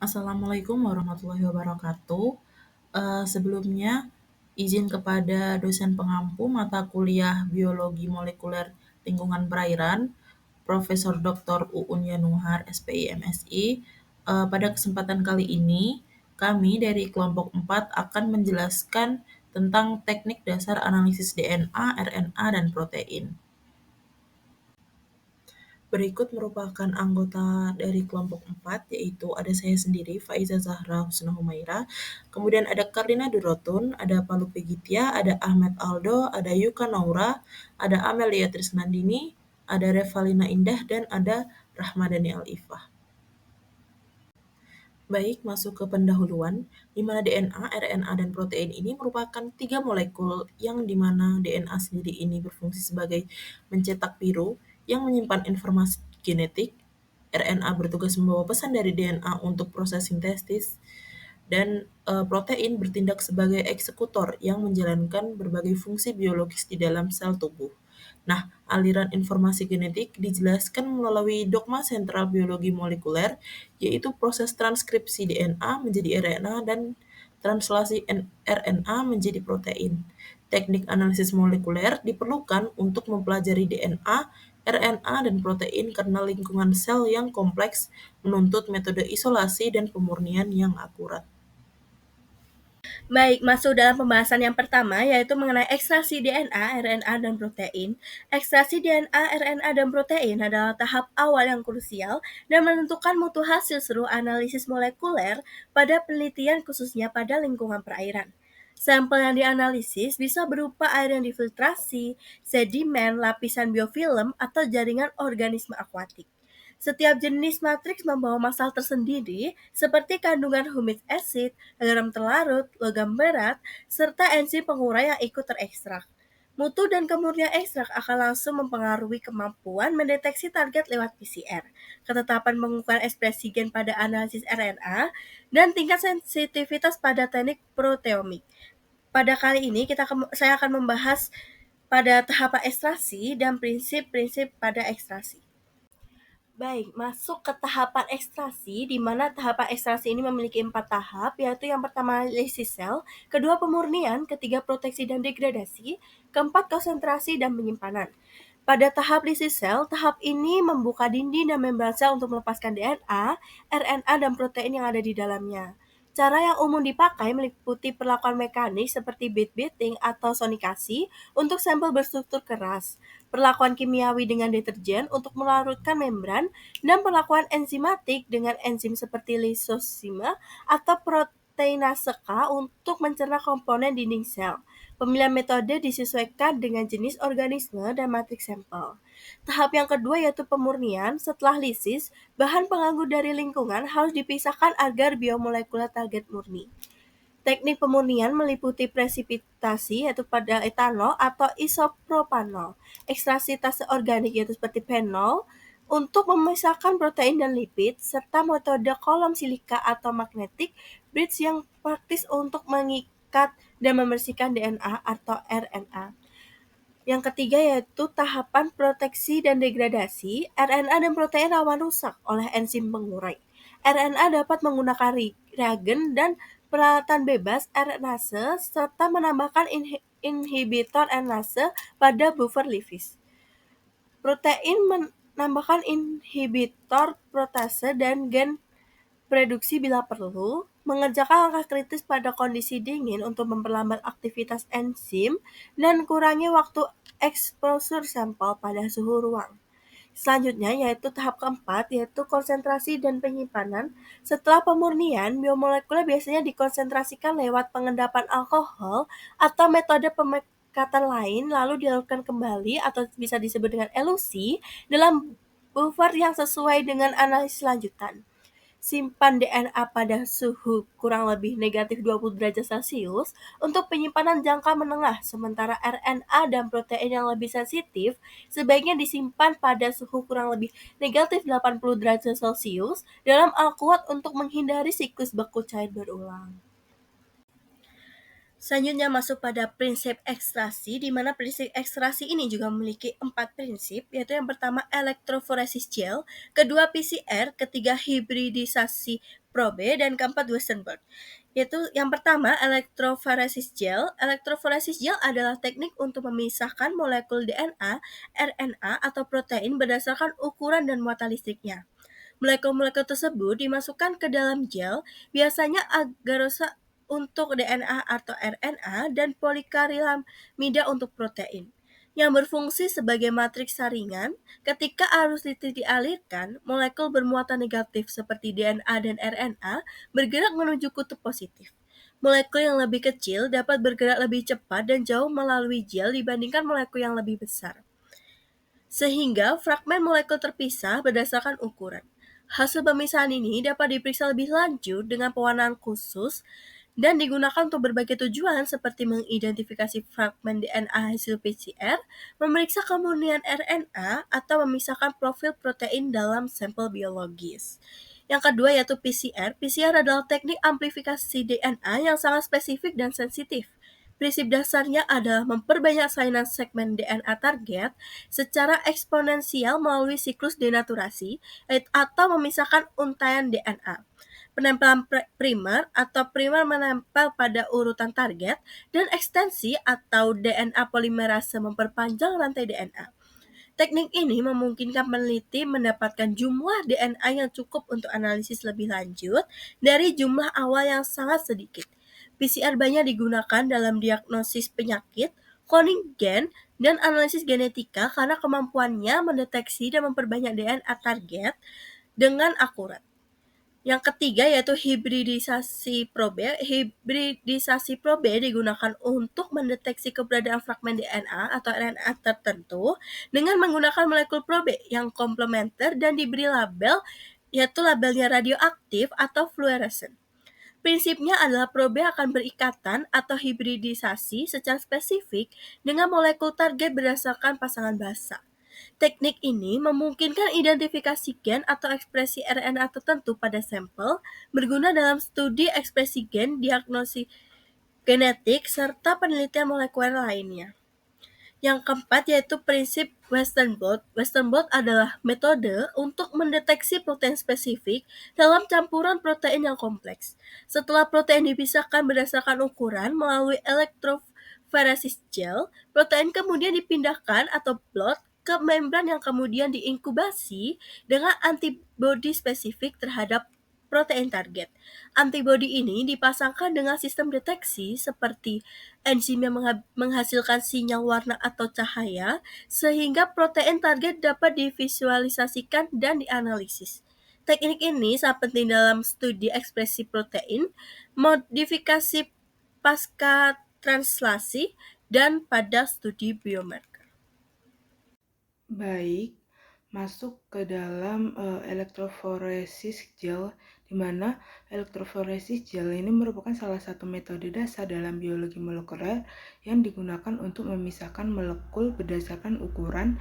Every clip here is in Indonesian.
Assalamualaikum warahmatullahi wabarakatuh. Sebelumnya, izin kepada dosen pengampu mata kuliah Biologi Molekuler Lingkungan Perairan, Profesor Dr. Uun Yanuhar, SPI MSI. Pada kesempatan kali ini, kami dari kelompok 4 akan menjelaskan tentang teknik dasar analisis DNA, RNA, dan protein. Berikut merupakan anggota dari kelompok 4, yaitu ada saya sendiri, Faiza Zahra Husna Humaira, kemudian ada Karlina Durotun, ada Palu Pegitia, ada Ahmed Aldo, ada Yuka Naura, ada Amelia Trisnandini, ada Revalina Indah, dan ada Rahmadani Alifah. Baik, masuk ke pendahuluan, di mana DNA, RNA, dan protein ini merupakan tiga molekul yang di mana DNA sendiri ini berfungsi sebagai mencetak biru yang menyimpan informasi genetik, RNA bertugas membawa pesan dari DNA untuk proses sintesis, dan protein bertindak sebagai eksekutor yang menjalankan berbagai fungsi biologis di dalam sel tubuh. Nah, aliran informasi genetik dijelaskan melalui dogma sentral biologi molekuler, yaitu proses transkripsi DNA menjadi RNA dan translasi RNA menjadi protein. Teknik analisis molekuler diperlukan untuk mempelajari DNA, RNA, dan protein karena lingkungan sel yang kompleks menuntut metode isolasi dan pemurnian yang akurat. Baik, masuk dalam pembahasan yang pertama, yaitu mengenai ekstraksi DNA, RNA, dan protein. Ekstraksi DNA, RNA, dan protein adalah tahap awal yang krusial dan menentukan mutu hasil seluruh analisis molekuler pada penelitian khususnya pada lingkungan perairan. Sampel yang dianalisis bisa berupa air yang difiltrasi, sedimen, lapisan biofilm, atau jaringan organisme akuatik. Setiap jenis matriks membawa masalah tersendiri, seperti kandungan humic acid, garam terlarut, logam berat, serta enzim pengurai yang ikut terekstrak. Mutu dan kemurnian ekstrak akan langsung mempengaruhi kemampuan mendeteksi target lewat PCR, ketetapan pengukuran ekspresi gen pada analisis RNA, dan tingkat sensitivitas pada teknik proteomik. Pada kali ini saya akan membahas pada tahapan ekstraksi dan prinsip-prinsip pada ekstraksi. Baik, masuk ke tahapan ekstraksi, di mana tahapan ekstraksi ini memiliki 4 tahap, yaitu yang pertama lysis sel, kedua pemurnian, ketiga proteksi dan degradasi, keempat konsentrasi dan penyimpanan. Pada tahap lysis sel, tahap ini membuka dinding dan membran sel untuk melepaskan DNA, RNA, dan protein yang ada di dalamnya. Cara yang umum dipakai meliputi perlakuan mekanik seperti bead beating atau sonikasi untuk sampel berstruktur keras, perlakuan kimiawi dengan deterjen untuk melarutkan membran, dan perlakuan enzimatik dengan enzim seperti lisosime atau proteinase K untuk mencerna komponen dinding sel. Pemilihan metode disesuaikan dengan jenis organisme dan matriks sampel. Tahap yang kedua yaitu pemurnian. Setelah lisis, bahan pengganggu dari lingkungan harus dipisahkan agar biomolekuler target murni. Teknik pemurnian meliputi presipitasi yaitu pada etanol atau isopropanol, ekstraksi tase organik yaitu seperti fenol untuk memisahkan protein dan lipid, serta metode kolom silika atau magnetic bridge yang praktis untuk mengikat dan membersihkan DNA atau RNA. Yang ketiga yaitu tahapan proteksi dan degradasi. RNA dan protein rawan rusak oleh enzim pengurai. RNA dapat menggunakan reagen dan peralatan bebas RNase serta menambahkan inhibitor RNase pada buffer lipis. Protein menambahkan inhibitor protase dan gen reduksi bila perlu, mengerjakan langkah kritis pada kondisi dingin untuk memperlambat aktivitas enzim, dan kurangi waktu eksposur sampel pada suhu ruang. Selanjutnya yaitu tahap keempat, yaitu konsentrasi dan penyimpanan. Setelah pemurnian, biomolekuler biasanya dikonsentrasikan lewat pengendapan alkohol atau metode pemekatan lain, lalu dilakukan kembali atau bisa disebut dengan elusi dalam buffer yang sesuai dengan analisis lanjutan. Simpan DNA pada suhu kurang lebih negatif 20 derajat Celcius untuk penyimpanan jangka menengah, sementara RNA dan protein yang lebih sensitif sebaiknya disimpan pada suhu kurang lebih negatif 80 derajat Celcius dalam alkuat untuk menghindari siklus beku cair berulang. Selanjutnya masuk pada prinsip ekstraksi, di mana prinsip ekstraksi ini juga memiliki 4 prinsip, yaitu yang pertama elektroforesis gel, kedua PCR, ketiga hibridisasi probe, dan keempat Western blot. Yaitu yang pertama elektroforesis gel. Elektroforesis gel adalah teknik untuk memisahkan molekul DNA, RNA, atau protein berdasarkan ukuran dan muatan listriknya. Molekul-molekul tersebut dimasukkan ke dalam gel, biasanya agarosa untuk DNA atau RNA dan polikarilamida untuk protein, yang berfungsi sebagai matriks saringan. Ketika arus listrik dialirkan, molekul bermuatan negatif seperti DNA dan RNA bergerak menuju kutub positif. Molekul yang lebih kecil dapat bergerak lebih cepat dan jauh melalui gel dibandingkan molekul yang lebih besar, sehingga fragmen molekul terpisah berdasarkan ukuran. Hasil pemisahan ini dapat diperiksa lebih lanjut dengan pewarnaan khusus dan digunakan untuk berbagai tujuan seperti mengidentifikasi fragmen DNA hasil PCR, memeriksa kemurnian RNA, atau memisahkan profil protein dalam sampel biologis. Yang kedua yaitu PCR. PCR adalah teknik amplifikasi DNA yang sangat spesifik dan sensitif. Prinsip dasarnya adalah memperbanyak salinan segmen DNA target secara eksponensial melalui siklus denaturasi atau memisahkan untaian DNA. Penempelan primer atau primer menempel pada urutan target, dan ekstensi atau DNA polimerase memperpanjang rantai DNA. Teknik ini memungkinkan peneliti mendapatkan jumlah DNA yang cukup untuk analisis lebih lanjut dari jumlah awal yang sangat sedikit. PCR banyak digunakan dalam diagnosis penyakit, cloning gen, dan analisis genetika karena kemampuannya mendeteksi dan memperbanyak DNA target dengan akurat. Yang ketiga yaitu hibridisasi probe. Hibridisasi probe digunakan untuk mendeteksi keberadaan fragmen DNA atau RNA tertentu dengan menggunakan molekul probe yang komplementer dan diberi label, yaitu labelnya radioaktif atau fluoresen. Prinsipnya adalah probe akan berikatan atau hibridisasi secara spesifik dengan molekul target berdasarkan pasangan basa. Teknik ini memungkinkan identifikasi gen atau ekspresi RNA tertentu pada sampel, berguna dalam studi ekspresi gen, diagnosis genetik, serta penelitian molekuler lainnya. Yang keempat yaitu prinsip Western blot. Western blot adalah metode untuk mendeteksi protein spesifik dalam campuran protein yang kompleks. Setelah protein dipisahkan berdasarkan ukuran melalui elektroforesis gel, protein kemudian dipindahkan atau blot ke membran yang kemudian diinkubasi dengan antibodi spesifik terhadap protein target. Antibodi ini dipasangkan dengan sistem deteksi seperti enzim yang menghasilkan sinyal warna atau cahaya, sehingga protein target dapat divisualisasikan dan dianalisis. Teknik ini sangat penting dalam studi ekspresi protein, modifikasi pasca translasi, dan pada studi biomarker. Baik, masuk ke dalam elektroforesis gel, di mana elektroforesis gel ini merupakan salah satu metode dasar dalam biologi molekuler yang digunakan untuk memisahkan molekul berdasarkan ukuran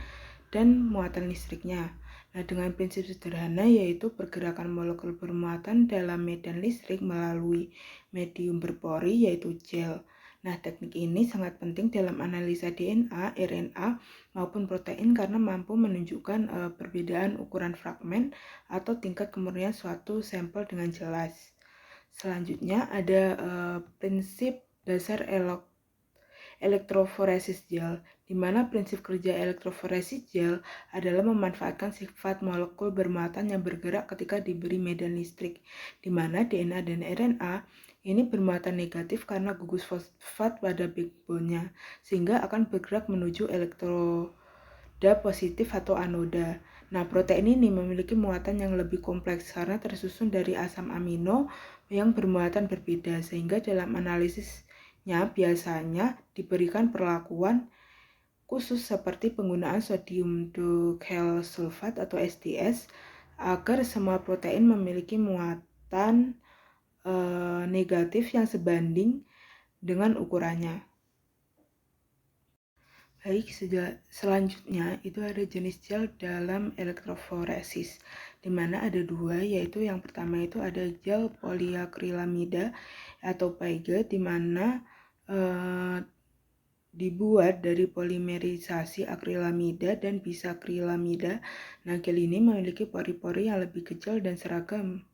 dan muatan listriknya. Nah, dengan prinsip sederhana yaitu pergerakan molekul bermuatan dalam medan listrik melalui medium berpori yaitu gel. Nah, teknik ini sangat penting dalam analisa DNA, RNA, maupun protein karena mampu menunjukkan perbedaan ukuran fragmen atau tingkat kemurnian suatu sampel dengan jelas. Selanjutnya ada prinsip dasar elektroforesis gel, di mana prinsip kerja elektroforesis gel adalah memanfaatkan sifat molekul bermuatan yang bergerak ketika diberi medan listrik, di mana DNA dan RNA ini bermuatan negatif karena gugus fosfat pada backbone-nya, sehingga akan bergerak menuju elektroda positif atau anoda. Nah, protein ini memiliki muatan yang lebih kompleks karena tersusun dari asam amino yang bermuatan berbeda, sehingga dalam analisisnya biasanya diberikan perlakuan khusus seperti penggunaan sodium doctyl sulfat atau SDS agar semua protein memiliki muatan negatif yang sebanding dengan ukurannya. Baik, selanjutnya itu ada jenis gel dalam elektroforesis, di mana ada dua, yaitu yang pertama itu ada gel poliakrilamida atau PEG, di mana eh, dibuat dari polimerisasi akrilamida dan bisakrilamida. Nah, gel ini memiliki pori-pori yang lebih kecil dan seragam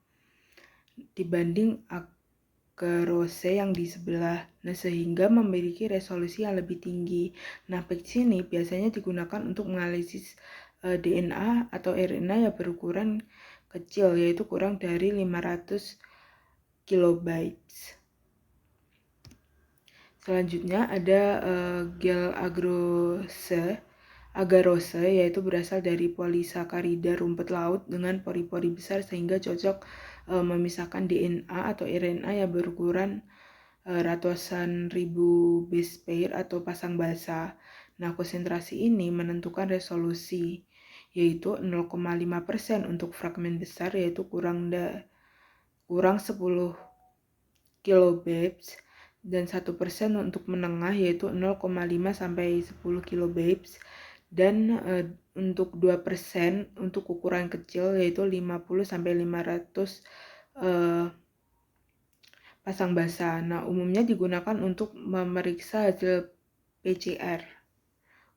dibanding agarose yang di sebelah. Nah, sehingga memiliki resolusi yang lebih tinggi. Nah, patch ini biasanya digunakan untuk menganalisis DNA atau RNA yang berukuran kecil, yaitu kurang dari 500 kilobytes. Selanjutnya ada gel agarose, yaitu berasal dari polisakarida rumput laut dengan pori-pori besar sehingga cocok memisahkan DNA atau RNA yang berukuran ratusan ribu base pair atau pasang basah. Nah, konsentrasi ini menentukan resolusi, yaitu 0,5% untuk fragmen besar, yaitu kurang 10 kilobytes, dan 1% untuk menengah, yaitu 0,5 sampai 10 kilobytes, dan untuk 2% untuk ukuran kecil, yaitu 50 sampai 500 pasang basah. Nah, umumnya digunakan untuk memeriksa hasil PCR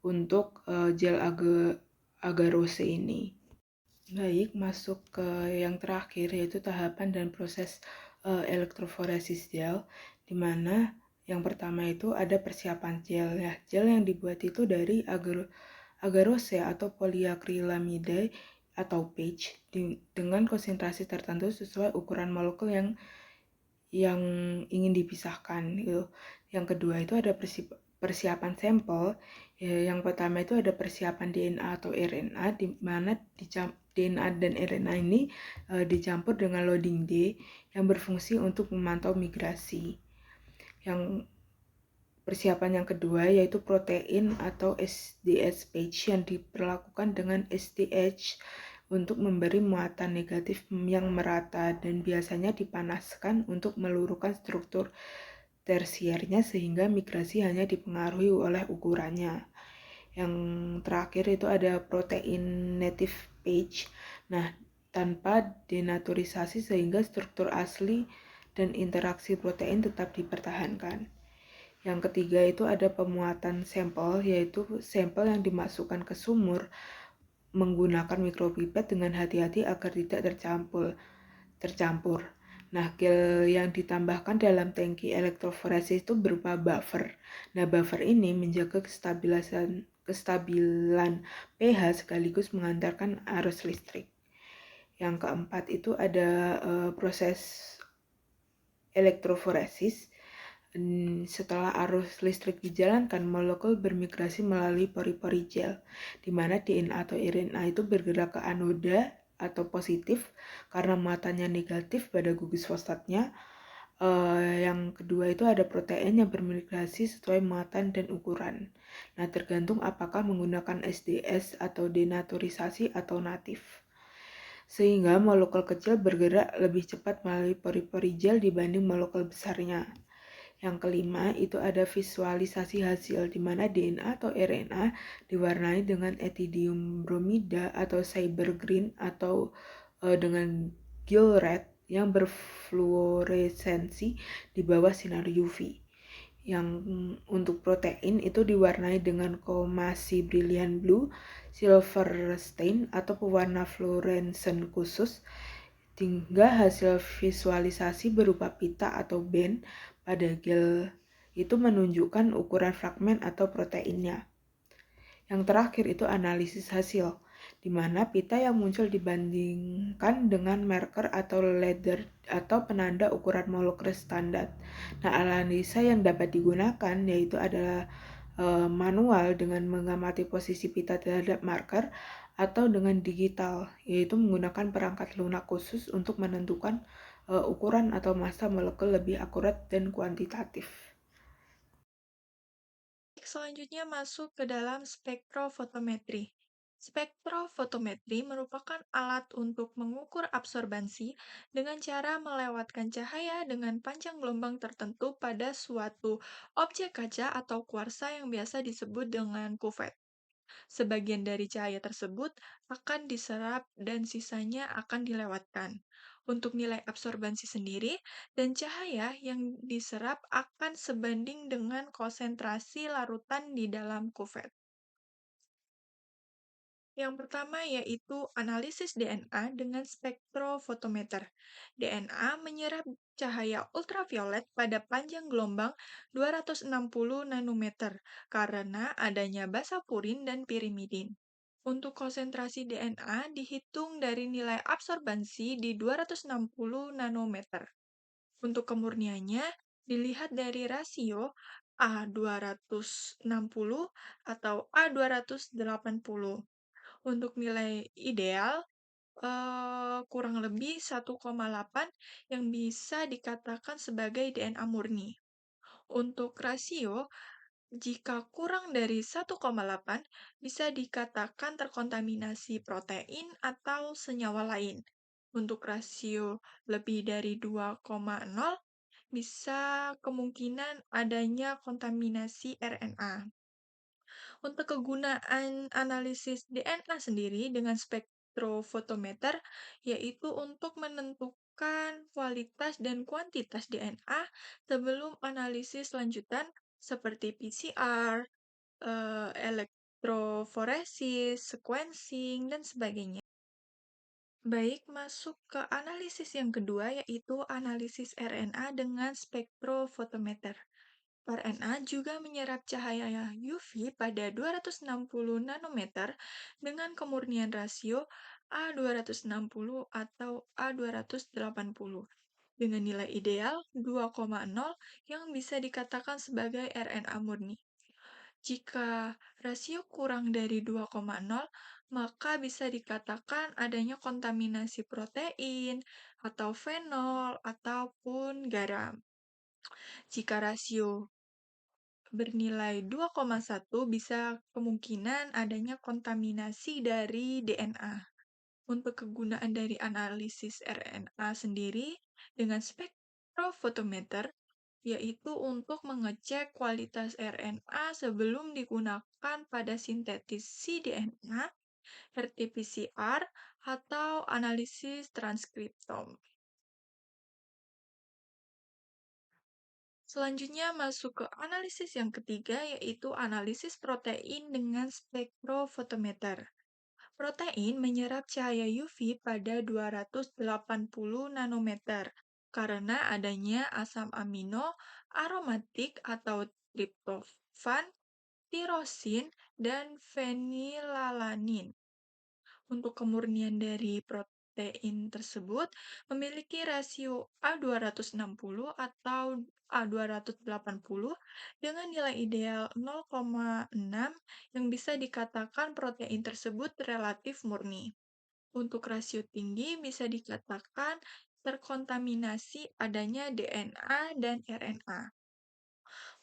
untuk gel agarose ini. Baik, masuk ke yang terakhir, yaitu tahapan dan proses elektroforesis gel, di mana yang pertama itu ada persiapan gel. Ya, gel yang dibuat itu dari agarose atau poliakrilamida atau patch dengan konsentrasi tertentu sesuai ukuran molekul yang ingin dipisahkan gitu. Yang kedua itu ada persiapan sampel. Ya, yang pertama itu ada persiapan DNA atau RNA, di mana DNA dan RNA ini dicampur dengan loading day yang berfungsi untuk memantau migrasi. Yang persiapan yang kedua yaitu protein atau SDH patch yang diperlakukan dengan SDH untuk memberi muatan negatif yang merata dan biasanya dipanaskan untuk meluruhkan struktur tersiernya sehingga migrasi hanya dipengaruhi oleh ukurannya. Yang terakhir itu ada protein native patch. Nah, tanpa denaturisasi sehingga struktur asli dan interaksi protein tetap dipertahankan. Yang ketiga itu ada pemuatan sampel, yaitu sampel yang dimasukkan ke sumur menggunakan mikropipet dengan hati-hati agar tidak tercampur. Nah, gel yang ditambahkan dalam tangki elektroforesis itu berupa buffer. Nah, buffer ini menjaga kestabilan pH sekaligus mengantarkan arus listrik. Yang keempat itu ada proses elektroforesis. Setelah arus listrik dijalankan, molekul bermigrasi melalui pori-pori gel, di mana DNA atau RNA itu bergerak ke anoda atau positif karena muatannya negatif pada gugus fosfatnya. Yang kedua itu ada protein yang bermigrasi sesuai muatan dan ukuran. Nah, tergantung apakah menggunakan SDS atau denaturisasi atau natif. Sehingga molekul kecil bergerak lebih cepat melalui pori-pori gel dibanding molekul besarnya. Yang kelima itu ada visualisasi hasil, di mana DNA atau RNA diwarnai dengan ethidium bromida atau cyber green atau dengan gill red yang berfluoresensi di bawah sinar UV. Yang untuk protein itu diwarnai dengan komasi brilliant blue, silver stain atau pewarna fluorescen khusus, hingga hasil visualisasi berupa pita atau band pada gel itu menunjukkan ukuran fragmen atau proteinnya. Yang terakhir itu analisis hasil, di mana pita yang muncul dibandingkan dengan marker atau ladder atau penanda ukuran molekul standar. Nah, analisa yang dapat digunakan yaitu adalah manual dengan mengamati posisi pita terhadap marker atau dengan digital, yaitu menggunakan perangkat lunak khusus untuk menentukan ukuran atau massa molekul lebih akurat dan kuantitatif. Selanjutnya masuk ke dalam spektrofotometri. Spektrofotometri merupakan alat untuk mengukur absorbansi dengan cara melewatkan cahaya dengan panjang gelombang tertentu pada suatu objek kaca atau kuarsa yang biasa disebut dengan kuvet. Sebagian dari cahaya tersebut akan diserap dan sisanya akan dilewatkan. Untuk nilai absorbansi sendiri dan cahaya yang diserap akan sebanding dengan konsentrasi larutan di dalam kuvet. Yang pertama yaitu analisis DNA dengan spektrofotometer. DNA menyerap cahaya ultraviolet pada panjang gelombang 260 nanometer karena adanya basa purin dan pirimidin. Untuk konsentrasi DNA dihitung dari nilai absorbansi di 260 nanometer. Untuk kemurniannya dilihat dari rasio A260 atau A280. Untuk nilai ideal, kurang lebih 1,8 yang bisa dikatakan sebagai DNA murni. Untuk rasio, jika kurang dari 1,8, bisa dikatakan terkontaminasi protein atau senyawa lain. Untuk rasio lebih dari 2,0, bisa kemungkinan adanya kontaminasi RNA. Untuk kegunaan analisis DNA sendiri dengan spektrofotometer, yaitu untuk menentukan kualitas dan kuantitas DNA sebelum analisis lanjutan seperti PCR, elektroforesis, sequencing, dan sebagainya. Baik, masuk ke analisis yang kedua, yaitu analisis RNA dengan spektrofotometer. RNA juga menyerap cahaya UV pada 260 nanometer dengan kemurnian rasio A260 atau A280 dengan nilai ideal 2,0 yang bisa dikatakan sebagai RNA murni. Jika rasio kurang dari 2,0, maka bisa dikatakan adanya kontaminasi protein atau fenol ataupun garam. Jika rasio bernilai 2,1 bisa kemungkinan adanya kontaminasi dari DNA. Untuk kegunaan dari analisis RNA sendiri dengan spektrofotometer, yaitu untuk mengecek kualitas RNA sebelum digunakan pada sintetisi DNA, RT-PCR, atau analisis transkriptom. Selanjutnya masuk ke analisis yang ketiga, yaitu analisis protein dengan spektrofotometer. Protein menyerap cahaya UV pada 280 nanometer karena adanya asam amino aromatik atau triptofan, tirosin, dan fenilalanin. Untuk kemurnian dari protein tersebut memiliki rasio A260 atau A280 dengan nilai ideal 0,6 yang bisa dikatakan protein tersebut relatif murni. Untuk rasio tinggi bisa dikatakan terkontaminasi adanya DNA dan RNA.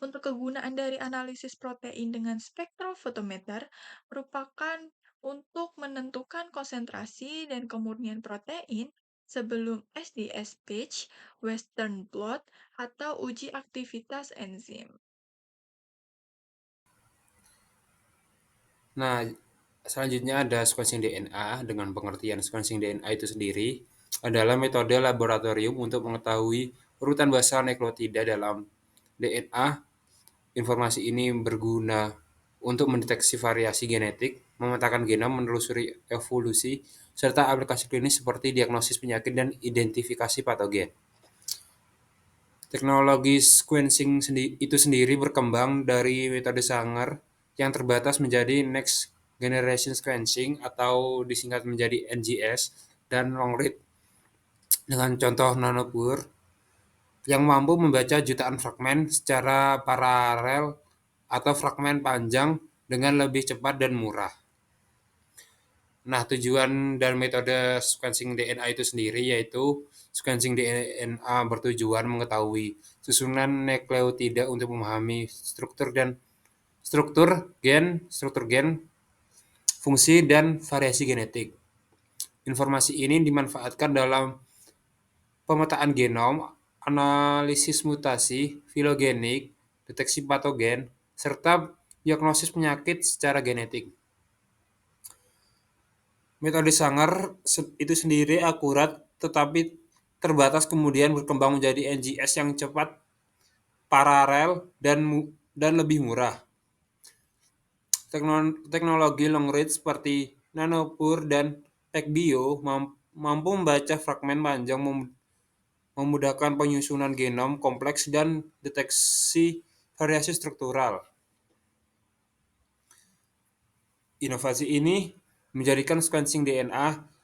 Untuk kegunaan dari analisis protein dengan spektrofotometer merupakan untuk menentukan konsentrasi dan kemurnian protein sebelum SDS patch, Western blot, atau uji aktivitas enzim. Nah, selanjutnya ada sequencing DNA. Dengan pengertian sequencing DNA itu sendiri adalah metode laboratorium untuk mengetahui urutan basal nukleotida dalam DNA. Informasi ini berguna untuk mendeteksi variasi genetik, memetakan genom, menelusuri evolusi, serta aplikasi klinis seperti diagnosis penyakit dan identifikasi patogen. Teknologi sequencing itu sendiri berkembang dari metode Sanger yang terbatas menjadi Next Generation Sequencing atau disingkat menjadi NGS dan long read dengan contoh nanopore yang mampu membaca jutaan fragmen secara paralel atau fragmen panjang dengan lebih cepat dan murah. Nah, tujuan dan metode sequencing DNA itu sendiri yaitu sequencing DNA bertujuan mengetahui susunan nukleotida untuk memahami struktur gen, fungsi dan variasi genetik. Informasi ini dimanfaatkan dalam pemetaan genom, analisis mutasi, filogenik, deteksi patogen, serta diagnosis penyakit secara genetik. Metode Sanger itu sendiri akurat tetapi terbatas kemudian berkembang menjadi NGS yang cepat, paralel, dan lebih murah. Teknologi long read seperti nanopore dan PacBio mampu membaca fragmen panjang, memudahkan penyusunan genom kompleks dan deteksi variasi struktural. Inovasi ini menjadikan sequencing DNA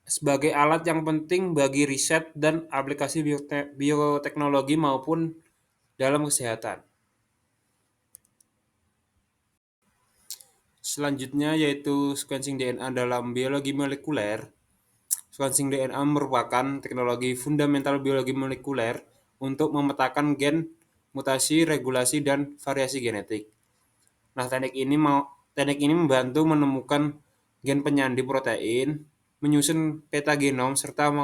sebagai alat yang penting bagi riset dan aplikasi bioteknologi maupun dalam kesehatan. Selanjutnya yaitu sequencing DNA dalam biologi molekuler. Sequencing DNA merupakan teknologi fundamental biologi molekuler untuk memetakan gen, mutasi, regulasi, dan variasi genetik. Nah, teknik ini membantu menemukan gen penyandi protein, menyusun peta genom, serta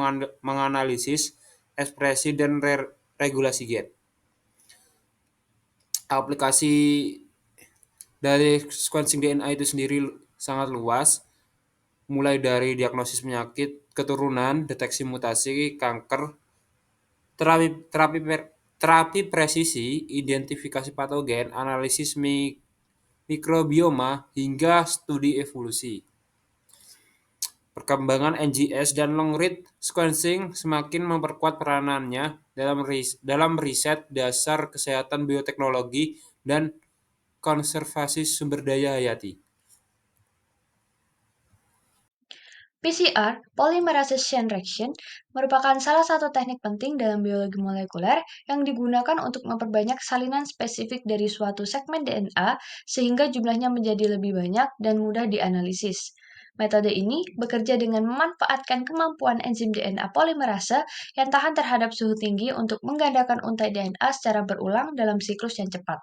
menganalisis ekspresi dan regulasi gen. Aplikasi dari sequencing DNA itu sendiri sangat luas, mulai dari diagnosis penyakit keturunan, deteksi mutasi, kanker, terapi presisi, identifikasi patogen, analisis mikrobioma, hingga studi evolusi. Perkembangan NGS dan long read sequencing semakin memperkuat peranannya dalam riset dasar kesehatan bioteknologi dan konservasi sumber daya hayati. PCR, polymerase chain reaction, merupakan salah satu teknik penting dalam biologi molekuler yang digunakan untuk memperbanyak salinan spesifik dari suatu segmen DNA sehingga jumlahnya menjadi lebih banyak dan mudah dianalisis. Metode ini bekerja dengan memanfaatkan kemampuan enzim DNA polimerase yang tahan terhadap suhu tinggi untuk menggandakan untai DNA secara berulang dalam siklus yang cepat.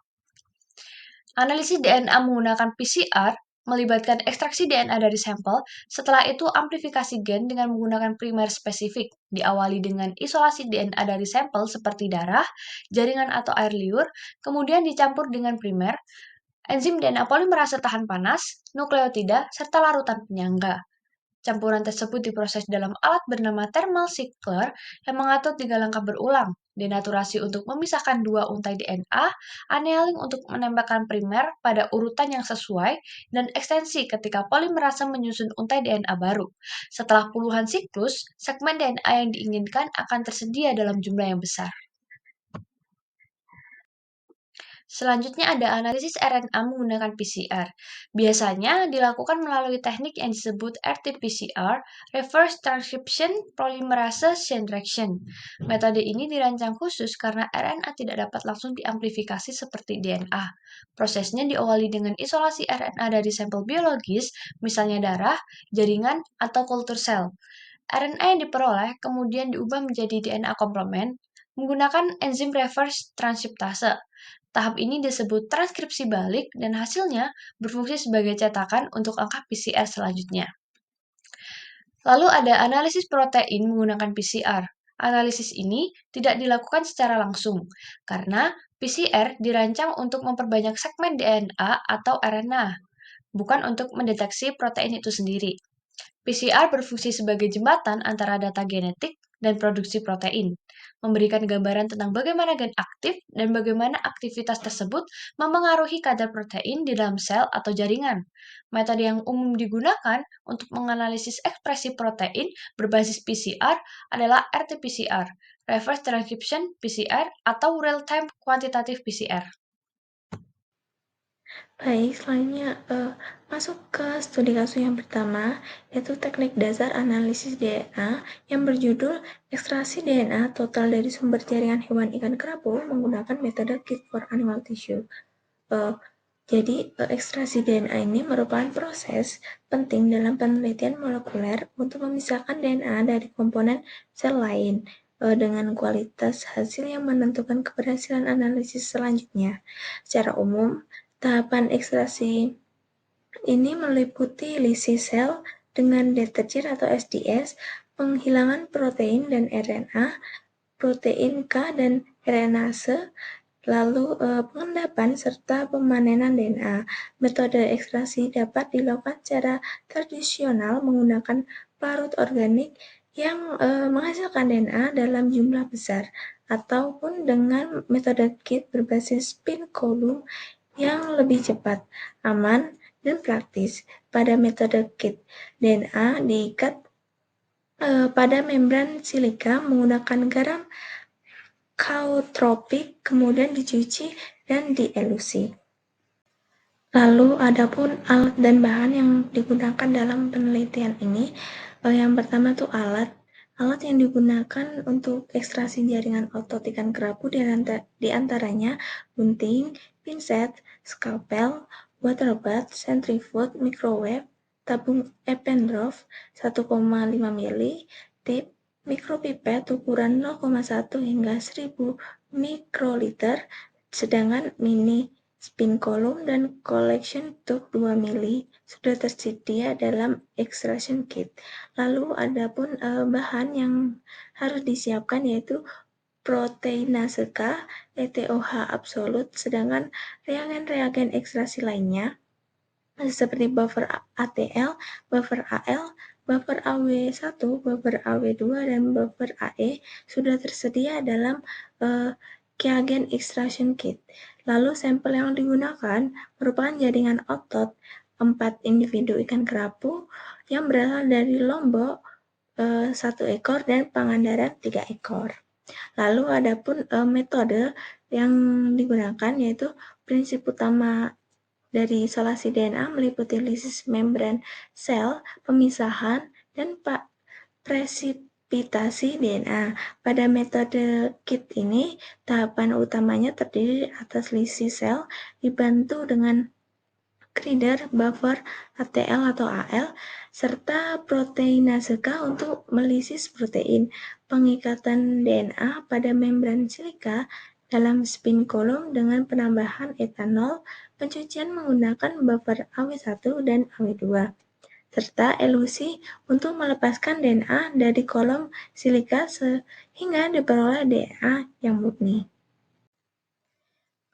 Analisis DNA menggunakan PCR melibatkan ekstraksi DNA dari sampel, setelah itu amplifikasi gen dengan menggunakan primer spesifik, diawali dengan isolasi DNA dari sampel seperti darah, jaringan atau air liur, kemudian dicampur dengan primer, enzim DNA polimerase tahan panas, nukleotida, serta larutan penyangga. Campuran tersebut diproses dalam alat bernama thermal cycler yang mengatur 3 langkah berulang, denaturasi untuk memisahkan dua untai DNA, annealing untuk menembakkan primer pada urutan yang sesuai, dan ekstensi ketika polimerase menyusun untai DNA baru. Setelah puluhan siklus, segmen DNA yang diinginkan akan tersedia dalam jumlah yang besar. Selanjutnya ada analisis RNA menggunakan PCR. Biasanya dilakukan melalui teknik yang disebut RT-PCR, Reverse Transcription Polymerase Chain Reaction. Metode ini dirancang khusus karena RNA tidak dapat langsung diamplifikasi seperti DNA. Prosesnya diawali dengan isolasi RNA dari sampel biologis, misalnya darah, jaringan, atau kultur sel. RNA yang diperoleh kemudian diubah menjadi DNA komplement menggunakan enzim reverse transkriptase. Tahap ini disebut transkripsi balik dan hasilnya berfungsi sebagai cetakan untuk angka PCR selanjutnya. Lalu ada analisis protein menggunakan PCR. Analisis ini tidak dilakukan secara langsung karena PCR dirancang untuk memperbanyak segmen DNA atau RNA, bukan untuk mendeteksi protein itu sendiri. PCR berfungsi sebagai jembatan antara data genetik dan produksi protein, memberikan gambaran tentang bagaimana gen aktif dan bagaimana aktivitas tersebut memengaruhi kadar protein di dalam sel atau jaringan. Metode yang umum digunakan untuk menganalisis ekspresi protein berbasis PCR adalah RT-PCR, Reverse Transcription PCR, atau Real-Time Quantitative PCR. Baik, selanjutnya masuk ke studi kasus yang pertama, yaitu teknik dasar analisis DNA yang berjudul ekstraksi DNA total dari sumber jaringan hewan ikan kerapu menggunakan metode kit for animal tissue. Jadi, ekstraksi DNA ini merupakan proses penting dalam penelitian molekuler untuk memisahkan DNA dari komponen sel lain dengan kualitas hasil yang menentukan keberhasilan analisis selanjutnya. Secara umum, tahapan ekstraksi ini meliputi lisis sel dengan deterjen atau SDS, penghilangan protein dan RNA, protein K dan RNase, lalu pengendapan serta pemanenan DNA. Metode ekstraksi dapat dilakukan secara tradisional menggunakan pelarut organik yang menghasilkan DNA dalam jumlah besar, ataupun dengan metode kit berbasis spin column yang lebih cepat, aman, dan praktis. Pada metode kit, DNA diikat pada membran silika menggunakan garam kaotropik, kemudian dicuci dan dielusi. Lalu adapun alat dan bahan yang digunakan dalam penelitian ini, yang pertama tuh alat. Alat yang digunakan untuk ekstraksi jaringan otot ikan kerapu di antaranya gunting, pinset, skalpel, water bath, centrifuge, microwave, tabung Eppendorf 1,5 mili, tip, mikropipet ukuran 0,1 hingga 1000 mikroliter, sedangkan mini spin column dan collection tube 2 mili sudah tersedia dalam extraction kit. Lalu adapun bahan yang harus disiapkan yaitu proteinase K, ETOH absolut, sedangkan reagen-reagen ekstraksi lainnya seperti buffer ATL, buffer AL, buffer AW1, buffer AW2, dan buffer AE sudah tersedia dalam Keagen Extraction Kit. Lalu sampel yang digunakan merupakan jaringan otot 4 individu ikan kerapu yang berasal dari Lombok 1 ekor dan Pangandaran 3 ekor. Lalu adapun metode yang digunakan yaitu prinsip utama dari isolasi DNA meliputi lisis membran sel, pemisahan, dan presipitasi DNA. Pada metode kit ini, tahapan utamanya terdiri atas lisis sel dibantu dengan Crider, buffer, ATL atau AL, serta proteinase K untuk melisis protein. Pengikatan DNA pada membran silika dalam spin column dengan penambahan etanol, pencucian menggunakan buffer AW1 dan AW2, serta elusi untuk melepaskan DNA dari kolom silika sehingga diperoleh DNA yang murni.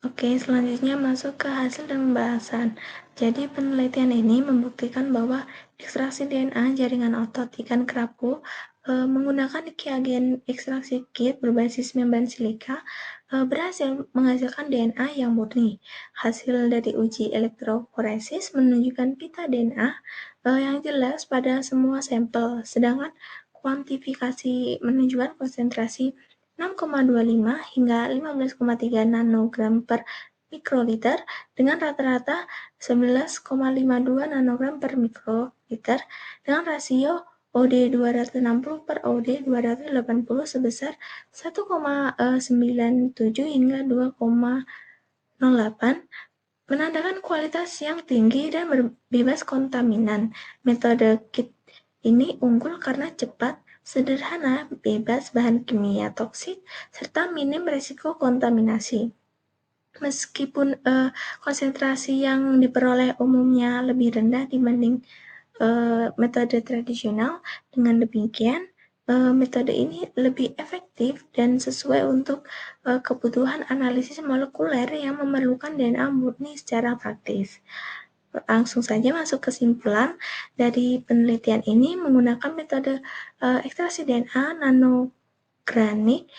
Oke, selanjutnya masuk ke hasil dan pembahasan. Jadi penelitian ini membuktikan bahwa ekstraksi DNA jaringan otot ikan kerapu menggunakan Keagen ekstraksi kit berbasis membran silika berhasil menghasilkan DNA yang murni. Hasil dari uji elektroforesis menunjukkan pita DNA yang jelas pada semua sampel, sedangkan kuantifikasi menunjukkan konsentrasi 6,25 hingga 15,3 nanogram per mikroliter dengan rata-rata 11,52 nanogram per mikroliter dengan rasio OD 260 per OD 280 sebesar 1,97 hingga 2,08 menandakan kualitas yang tinggi dan bebas kontaminan. Metode kit ini unggul karena cepat, sederhana, bebas bahan kimia toksik, serta minim risiko kontaminasi. Meskipun konsentrasi yang diperoleh umumnya lebih rendah dibanding metode tradisional, dengan demikian metode ini lebih efektif dan sesuai untuk kebutuhan analisis molekuler yang memerlukan DNA murni secara praktis. Langsung saja masuk kesimpulan dari penelitian ini menggunakan metode ekstraksi DNA nanogranik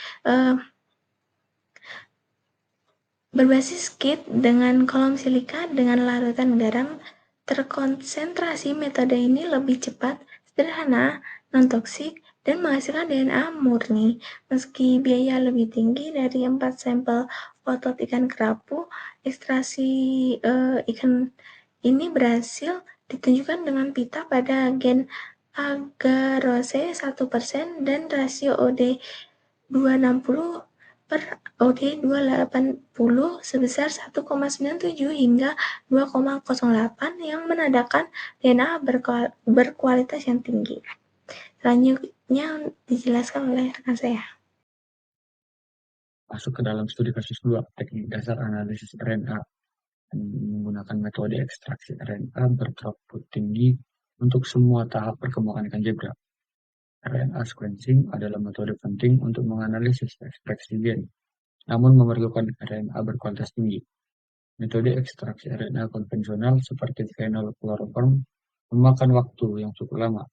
berbasis kit dengan kolom silika dengan larutan garam terkonsentrasi. Metode ini lebih cepat, sederhana, non-toksik, dan menghasilkan DNA murni. Meski biaya lebih tinggi dari 4 sampel otot ikan kerapu, ekstraksi ikan ini berhasil ditunjukkan dengan pita pada gen agarose 1% dan rasio OD 260 per OD 280 sebesar 1,97 hingga 2,08 yang menandakan DNA berkualitas yang tinggi. Selanjutnya dijelaskan oleh rekan saya. Masuk ke dalam studi kasus 2, teknik dasar analisis RNA menggunakan metode ekstraksi RNA berthroughput tinggi untuk semua tahap perkembangan ikan zebra. RNA sequencing adalah metode penting untuk menganalisis ekspresi gen, namun memerlukan RNA berkualitas tinggi. Metode ekstraksi RNA konvensional seperti phenylchloroform memakan waktu yang cukup lama.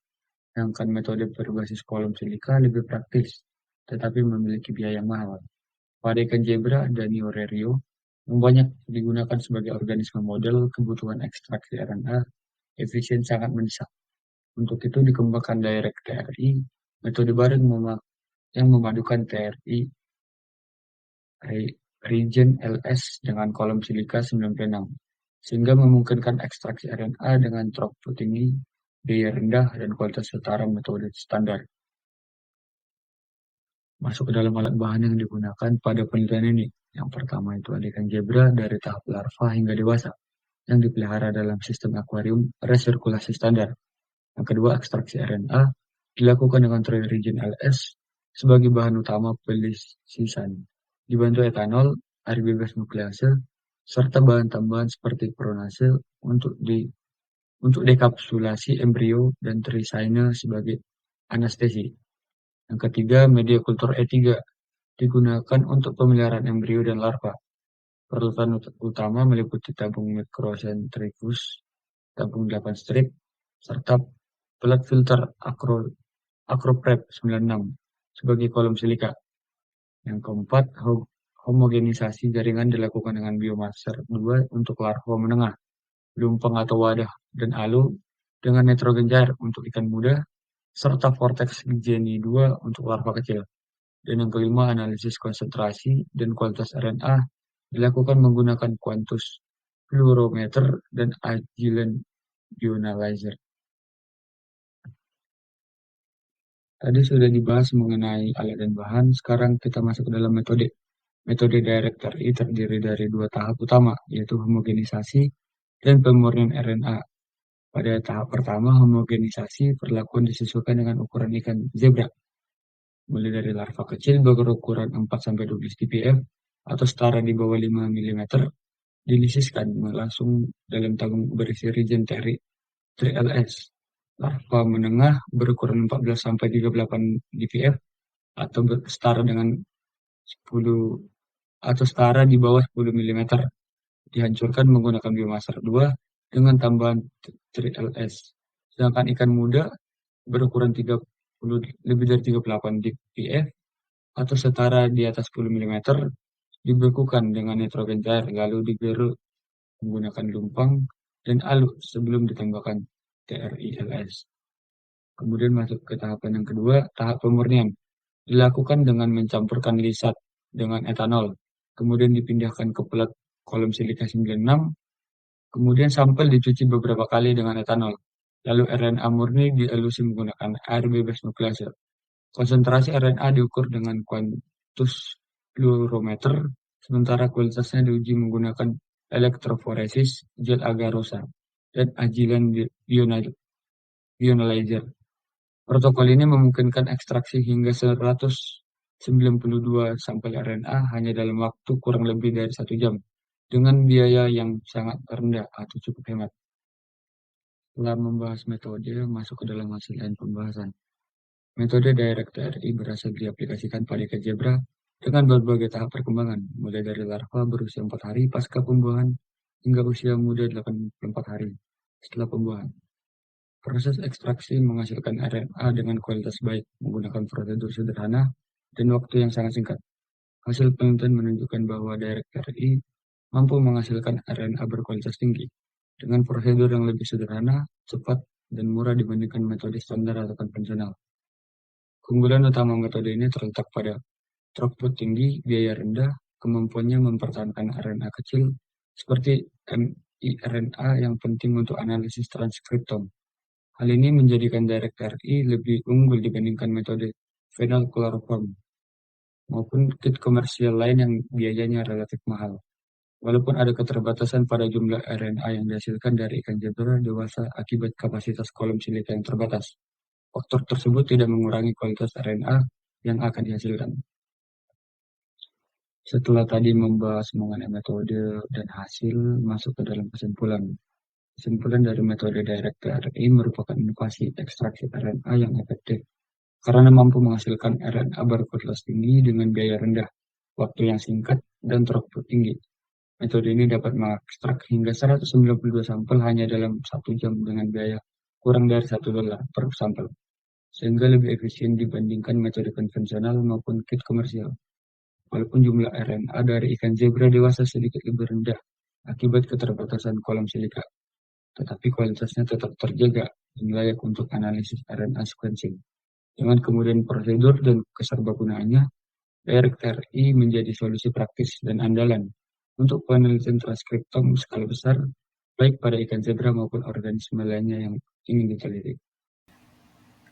sedangkan metode berbasis kolom silika lebih praktis, tetapi memiliki biaya yang mahal. Pada ikan zebra dan Neorerio, yang banyak digunakan sebagai organisme model kebutuhan ekstraksi RNA, efisien sangat mendesak. Untuk itu dikembangkan Direct TRI, metode baru yang memadukan TRI Regen LS dengan kolom silika 96, sehingga memungkinkan ekstraksi RNA dengan throughput tinggi, biaya rendah, dan kualitas setara metode standar. Masuk ke dalam alat bahan yang digunakan pada penelitian ini. Yang pertama itu ada ikan zebra dari tahap larva hingga dewasa, yang dipelihara dalam sistem akuarium resirkulasi standar. Yang kedua, ekstraksi RNA dilakukan dengan Regen LS sebagai bahan utama pelisisan, dibantu etanol, air bebas nuklease, serta bahan tambahan seperti pronase untuk dekapsulasi embrio dan trisine sebagai anestesi. Yang ketiga, media kultur E3 digunakan untuk pemeliharaan embrio dan larva. Peralatan utama meliputi tabung microcentrifuge, tabung 8 strip, serta pelat filter Acroprep 96 sebagai kolom silika. Yang keempat, homogenisasi jaringan dilakukan dengan biomaser 2 untuk larva menengah, lumpang atau wadah, dan alu dengan nitrogen cair untuk ikan muda, serta vortex Geni 2 untuk larva kecil. Dan yang kelima, analisis konsentrasi dan kualitas RNA dilakukan menggunakan Quantus fluorometer dan Agilent Bioanalyzer. Tadi sudah dibahas mengenai alat dan bahan, sekarang kita masuk ke dalam metode. Metode Direct TRI terdiri dari 2 tahap utama, yaitu homogenisasi dan pemurnian RNA. Pada tahap pertama, homogenisasi perlakuan disesuaikan dengan ukuran ikan zebra, mulai dari larva kecil berukuran 4-12 dpf atau setara di bawah 5 mm, dilisiskan langsung dalam tabung berisi Regen TRI 3LS. Larva menengah berukuran 14-38 dpf atau setara dengan 10 atau setara di bawah 10 mm, dihancurkan menggunakan biomaser 2 dengan tambahan 3LS. Sedangkan ikan muda berukuran 30 lebih dari 38 dpf atau setara di atas 10 mm, dibekukan dengan nitrogen cair lalu digerus menggunakan lumpang dan alu sebelum ditambahkan TRILS. Kemudian masuk ke tahapan yang kedua, tahap pemurnian. Dilakukan dengan mencampurkan lisat dengan etanol, kemudian dipindahkan ke pelat kolom silika 96, kemudian sampel dicuci beberapa kali dengan etanol, lalu RNA murni dielusi menggunakan air bebas nuklease. Konsentrasi RNA diukur dengan Quantus fluorometer, sementara kualitasnya diuji menggunakan elektroforesis gel agarosa dan Agilent Bioanalyzer. Protokol ini memungkinkan ekstraksi hingga 192 sampel RNA hanya dalam waktu kurang lebih dari 1 jam, dengan biaya yang sangat rendah atau cukup hemat. Setelah membahas metode, masuk ke dalam hasil lain pembahasan. Metode Direct TRI berhasil diaplikasikan pada ikan zebra dengan berbagai tahap perkembangan, mulai dari larva berusia 4 hari pasca pembuahan hingga usia muda 84 hari setelah pembuahan. Proses ekstraksi menghasilkan RNA dengan kualitas baik menggunakan prosedur sederhana dan waktu yang sangat singkat. Hasil penelitian menunjukkan bahwa Direct TRI mampu menghasilkan RNA berkualitas tinggi dengan prosedur yang lebih sederhana, cepat, dan murah dibandingkan metode standar atau konvensional. Keunggulan utama metode ini terletak pada throughput tinggi, biaya rendah, kemampuannya mempertahankan RNA kecil seperti miRNA yang penting untuk analisis transkriptom. Hal ini menjadikan Direct TRI lebih unggul dibandingkan metode Phenol Chloroform maupun kit komersial lain yang biayanya relatif mahal. Walaupun ada keterbatasan pada jumlah RNA yang dihasilkan dari ikan zebra dewasa akibat kapasitas kolom silika yang terbatas, faktor tersebut tidak mengurangi kualitas RNA yang akan dihasilkan. Setelah tadi membahas mengenai metode dan hasil, masuk ke dalam kesimpulan. Kesimpulan dari metode Direct TRI merupakan inovasi ekstraksi RNA yang efektif karena mampu menghasilkan RNA berkualitas tinggi dengan biaya rendah, waktu yang singkat, dan throughput tinggi. Metode ini dapat mengekstrak hingga 192 sampel hanya dalam 1 jam dengan biaya kurang dari $1 per sampel. sehingga lebih efisien dibandingkan metode konvensional maupun kit komersial. Walaupun jumlah RNA dari ikan zebra dewasa sedikit lebih rendah akibat keterbatasan kolom silika, tetapi kualitasnya tetap terjaga dan layak untuk analisis RNA sequencing. Dengan kemudian prosedur dan keserbagunaannya, PRTRI menjadi solusi praktis dan andalan untuk penelitian transkriptom skala besar, baik pada ikan zebra maupun organisme lainnya yang ingin diteliti.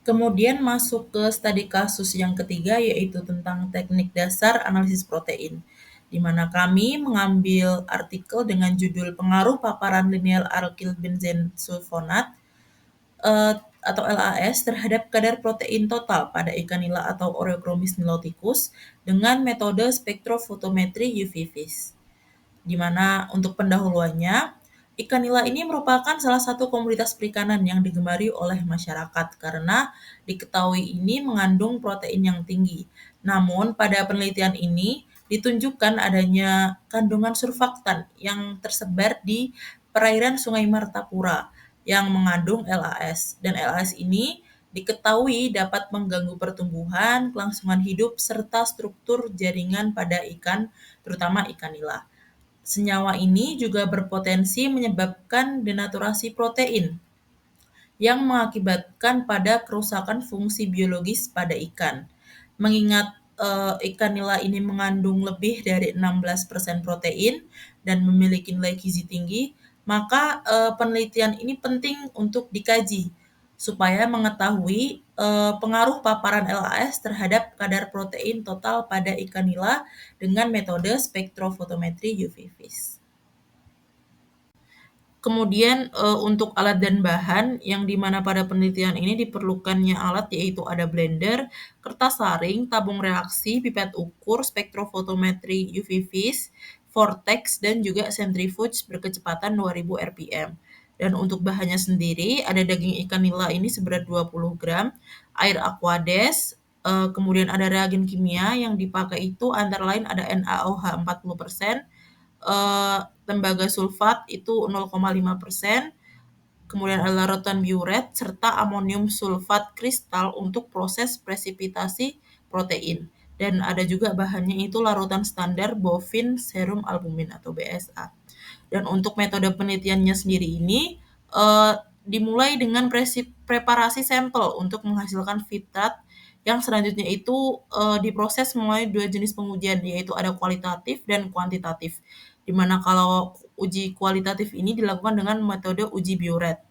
Kemudian masuk ke studi kasus yang ketiga, yaitu tentang teknik dasar analisis protein, di mana kami mengambil artikel dengan judul Pengaruh Paparan Linear Alkyl Benzene Sulfonat atau LAS terhadap kadar protein total pada ikan nila atau Oreochromis niloticus dengan metode spektrofotometri UV-Vis. Di mana untuk pendahuluannya, ikan nila ini merupakan salah satu komoditas perikanan yang digemari oleh masyarakat karena diketahui ini mengandung protein yang tinggi. Namun pada penelitian ini ditunjukkan adanya kandungan surfaktan yang tersebar di perairan Sungai Martapura yang mengandung LAS. Dan LAS ini diketahui dapat mengganggu pertumbuhan, kelangsungan hidup, serta struktur jaringan pada ikan, terutama ikan nila. Senyawa ini juga berpotensi menyebabkan denaturasi protein yang mengakibatkan pada kerusakan fungsi biologis pada ikan. Mengingat ikan nila ini mengandung lebih dari 16% protein dan memiliki nilai gizi tinggi, maka penelitian ini penting untuk dikaji supaya mengetahui pengaruh paparan LAS terhadap kadar protein total pada ikan nila dengan metode spektrofotometri UV-Vis. Kemudian untuk alat dan bahan yang dimana pada penelitian ini diperlukannya alat yaitu ada blender, kertas saring, tabung reaksi, pipet ukur, spektrofotometri UV-Vis, vortex, dan juga centrifuge berkecepatan 2000 rpm. Dan untuk bahannya sendiri ada daging ikan nila ini seberat 20 gram, air aquades, kemudian ada reagen kimia yang dipakai itu antara lain ada NaOH 40%, tembaga sulfat itu 0,5%, kemudian ada larutan biuret, serta amonium sulfat kristal untuk proses presipitasi protein. Dan ada juga bahannya itu larutan standar bovine serum albumin atau BSA. Dan untuk metode penelitiannya sendiri ini dimulai dengan preparasi sampel untuk menghasilkan fitrat yang selanjutnya itu diproses melalui dua jenis pengujian, yaitu ada kualitatif dan kuantitatif. Di mana kalau uji kualitatif ini dilakukan dengan metode uji biuret.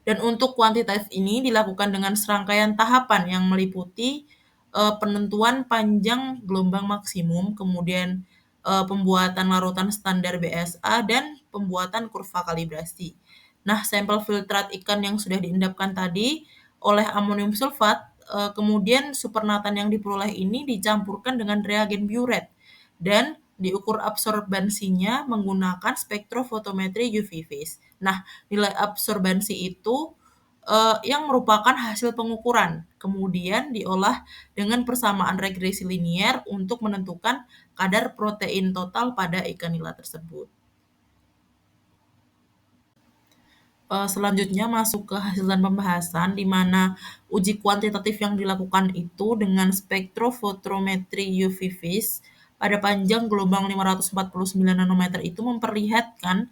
Dan untuk kuantitatif ini dilakukan dengan serangkaian tahapan yang meliputi penentuan panjang gelombang maksimum, kemudian pembuatan larutan standar BSA, dan pembuatan kurva kalibrasi. Nah, sampel filtrat ikan yang sudah diendapkan tadi oleh amonium sulfat, kemudian supernatan yang diperoleh ini dicampurkan dengan reagen biuret dan diukur absorbansinya menggunakan spektrofotometri UV-Vis. Nah, nilai absorbansi itu yang merupakan hasil pengukuran, kemudian diolah dengan persamaan regresi linier untuk menentukan kadar protein total pada ikan nila tersebut. Selanjutnya masuk ke hasil dan pembahasan, di mana uji kuantitatif yang dilakukan itu dengan spektrofotometri UV-Vis pada panjang gelombang 549 nanometer itu memperlihatkan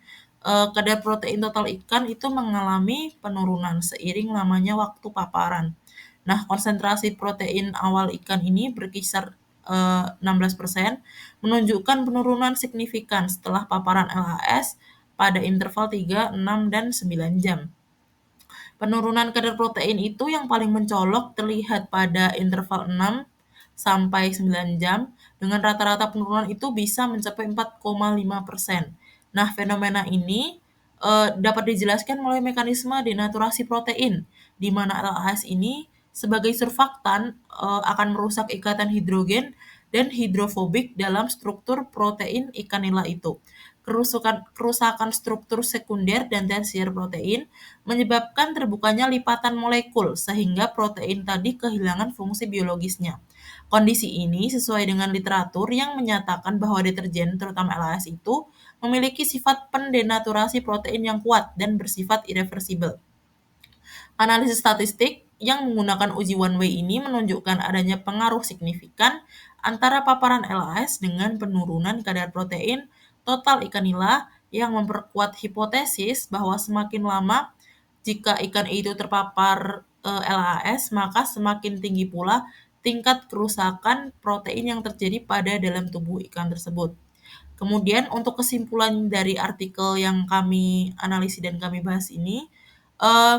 kadar protein total ikan itu mengalami penurunan seiring lamanya waktu paparan. Nah, konsentrasi protein awal ikan ini berkisar 16%, menunjukkan penurunan signifikan setelah paparan LHS pada interval 3, 6, dan 9 jam. Penurunan kadar protein itu yang paling mencolok terlihat pada interval 6 sampai 9 jam, dengan rata-rata penurunan itu bisa mencapai 4,5%. Nah, fenomena ini dapat dijelaskan melalui mekanisme denaturasi protein, di mana LAS ini sebagai surfaktan akan merusak ikatan hidrogen dan hidrofobik dalam struktur protein ikan nila itu. Kerusakan struktur sekunder dan tersier protein menyebabkan terbukanya lipatan molekul sehingga protein tadi kehilangan fungsi biologisnya. Kondisi ini sesuai dengan literatur yang menyatakan bahwa deterjen, terutama LAS itu, memiliki sifat pendenaturasi protein yang kuat dan bersifat irreversibel. Analisis statistik yang menggunakan uji one way ini menunjukkan adanya pengaruh signifikan antara paparan LAS dengan penurunan kadar protein total ikan nila yang memperkuat hipotesis bahwa semakin lama jika ikan itu terpapar LAS, maka semakin tinggi pula tingkat kerusakan protein yang terjadi pada dalam tubuh ikan tersebut. Kemudian untuk kesimpulan dari artikel yang kami analisis dan kami bahas ini, eh,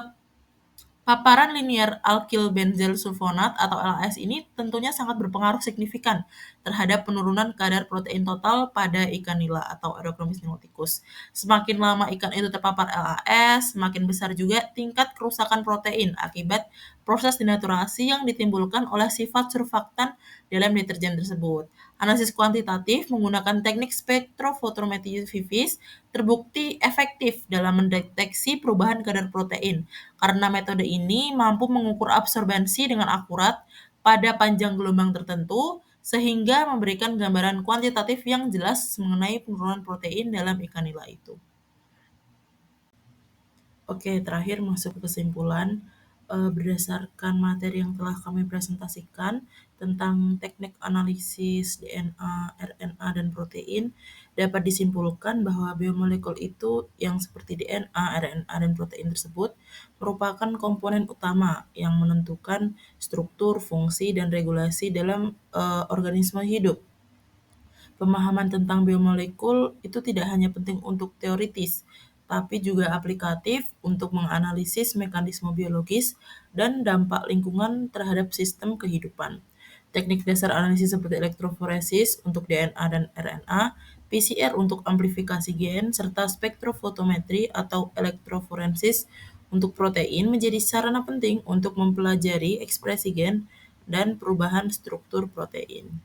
paparan linear alkyl benzyl sulfonat atau LAS ini tentunya sangat berpengaruh signifikan terhadap penurunan kadar protein total pada ikan nila atau Aerochromis niloticus. Semakin lama ikan itu terpapar LAS, semakin besar juga tingkat kerusakan protein akibat proses denaturasi yang ditimbulkan oleh sifat surfaktan dalam deterjen tersebut. Analisis kuantitatif menggunakan teknik spektrofotometri VIVIS terbukti efektif dalam mendeteksi perubahan kadar protein karena metode ini mampu mengukur absorbensi dengan akurat pada panjang gelombang tertentu, sehingga memberikan gambaran kuantitatif yang jelas mengenai penurunan protein dalam ikan nila itu. Oke, terakhir masuk ke kesimpulan. Berdasarkan materi yang telah kami presentasikan tentang teknik analisis DNA, RNA, dan protein, dapat disimpulkan bahwa biomolekul itu yang seperti DNA, RNA, dan protein tersebut merupakan komponen utama yang menentukan struktur, fungsi, dan regulasi dalam organisme hidup. Pemahaman tentang biomolekul itu tidak hanya penting untuk teoritis, tapi juga aplikatif untuk menganalisis mekanisme biologis dan dampak lingkungan terhadap sistem kehidupan. Teknik dasar analisis seperti elektroforesis untuk DNA dan RNA, PCR untuk amplifikasi gen, serta spektrofotometri atau elektroforensis untuk protein menjadi sarana penting untuk mempelajari ekspresi gen dan perubahan struktur protein.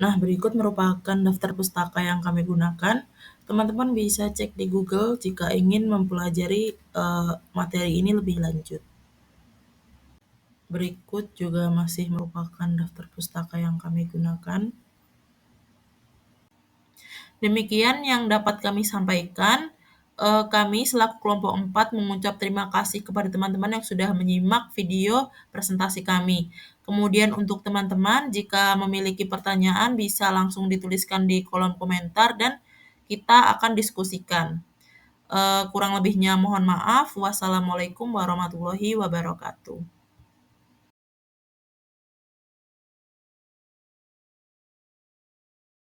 Nah, berikut merupakan daftar pustaka yang kami gunakan. Teman-teman bisa cek di Google jika ingin mempelajari materi ini lebih lanjut. Berikut juga masih merupakan daftar pustaka yang kami gunakan. Demikian yang dapat kami sampaikan. Kami selaku kelompok 4 mengucap terima kasih kepada teman-teman yang sudah menyimak video presentasi kami. Kemudian untuk teman-teman, jika memiliki pertanyaan bisa langsung dituliskan di kolom komentar dan kita akan diskusikan. Kurang lebihnya mohon maaf. Wassalamualaikum warahmatullahi wabarakatuh.